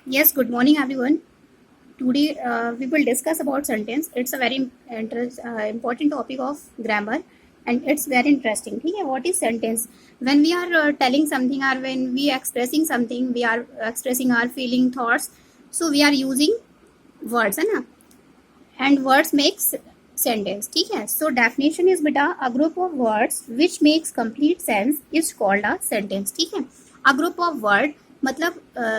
Yes, good morning everyone. Today we will discuss about sentence. It's a very important topic of grammar and it's very interesting. ठीक है, what is sentence? When we are telling something or when we are expressing something, we are expressing our feeling, thoughts. So we are using words, है ना? And words makes sentence. ठीक है. So definition is बेटा a group of words which makes complete sense is called a sentence. ठीक है. A group of word मतलब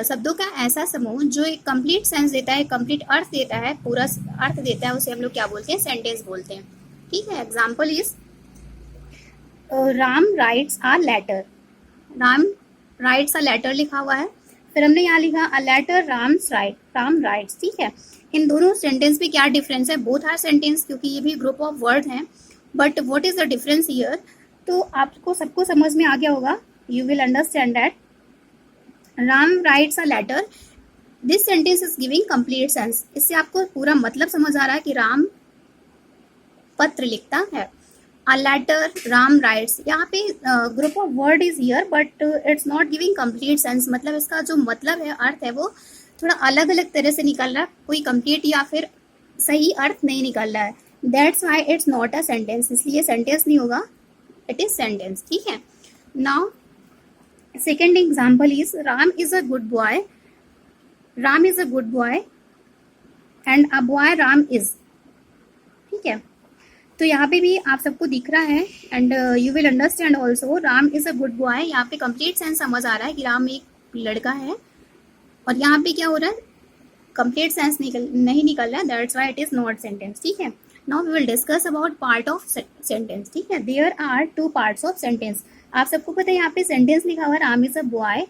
शब्दों का ऐसा समूह जो एक कंप्लीट सेंस देता है, कंप्लीट अर्थ देता है, पूरा अर्थ देता है, उसे हम लोग क्या बोलते हैं? सेंटेंस बोलते हैं. ठीक है. Example is Ram writes a letter. Ram writes a letter लिखा हुआ है, फिर हमने यहाँ लिखा अ लेटर राम राइट्स. ठीक है. इन दोनों सेंटेंस में क्या डिफरेंस है? बोथ आर सेंटेंस, क्योंकि ये भी ग्रुप ऑफ वर्ड हैं. But what is the difference here? तो आपको सबको समझ में आ गया होगा. You will understand that Ram writes a letter. This sentence is giving complete sense. इससे आपको पूरा मतलब समझ आ रहा है कि राम पत्र लिखता है. A letter Ram writes. यहाँ पे group of word is here but it's not giving complete sense. मतलब इसका जो मतलब है, अर्थ है, वो थोड़ा अलग अलग तरह से निकल रहा है. कोई कंप्लीट या फिर सही अर्थ नहीं निकल रहा है. That's why it's not a sentence. इसलिए सेंटेंस नहीं होगा, इट इज सेंटेंस. ठीक है. Now second example is Ram is a good boy. Ram is a good boy and a boy Ram is. ठीक है. तो यहाँ पे भी आप सबको दिख रहा है and you will understand also. Ram is a good boy. यहाँ पे कंप्लीट सेंस समझ आ रहा है कि राम एक लड़का है. और यहाँ पे क्या हो रहा है? कंप्लीट सेंस नहीं निकल रहा है. That's why it is not sentence. ठीक है. Now we will discuss about part of sentence. ठीक है. There are two parts of sentence. आप सबको पता है यहाँ पे सेंटेंस लिखा हुआ है राम इज अ बॉय.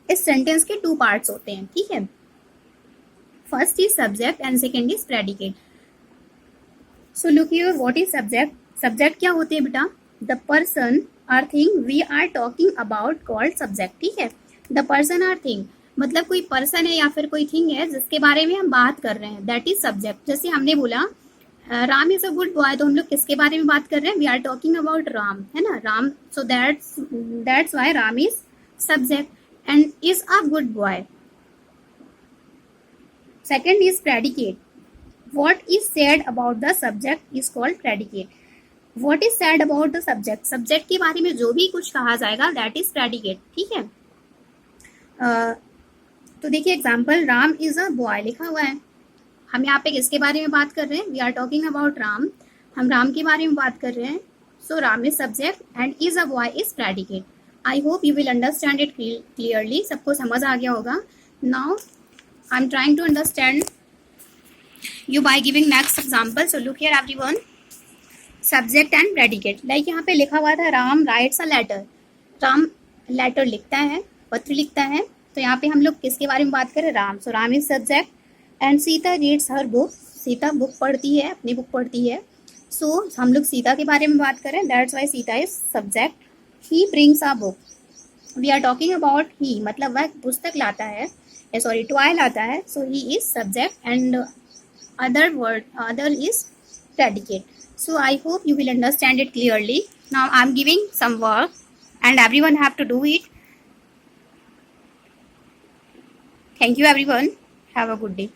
इस सेंटेंस के टू पार्ट्स होते हैं. ठीक है. First is subject and second is predicate. So look here, what is subject? Subject क्या होते हैं बेटा? The person or thing we are talking about called subject. ठीक है. द पर्सन आर थिंग मतलब कोई पर्सन है या फिर कोई थिंग है जिसके बारे में हम बात कर रहे हैं, दैट इज सब्जेक्ट. जैसे हमने बोला Ram is a good boy, तो हम लोग किसके बारे में बात कर रहे हैं? We are talking about Ram, है ना? Ram. So that's why Ram is subject and is a good boy. Second is predicate. what is said about the subject is called predicate. what is said about the subject? Subject के बारे में जो भी कुछ कहा जाएगा दैट इज प्रेडिकेट. ठीक है. तो देखिए example, Ram is a boy लिखा हुआ है. हम यहाँ पे किसके बारे में बात कर रहे हैं? We are talking about Ram. हम राम के बारे में बात कर रहे हैं. So Ram is subject and is a boy is predicate. I hope you will understand it clearly. सबको समझ आ गया होगा. Now I am trying to understand you by giving next example. So look here everyone, subject and predicate. like यहाँ पे लिखा हुआ था Ram writes a letter. Ram letter लिखता है, पत्र लिखता है. तो यहाँ पे हम लोग किसके बारे में बात करें? Ram. So Ram is subject and Sita reads her book. Sita book पढ़ती है, अपनी बुक पढ़ती है. सो हम लोग सीता के बारे में बात करें, that's why Sita is subject. He brings a book. We are talking about he, मतलब वह पुस्तक लाता है, सॉरी टॉय लाता है. So he is subject and other is predicate. So I hope you will understand it clearly. Now I am giving some work and everyone have to do it. Thank you everyone. Have a good day.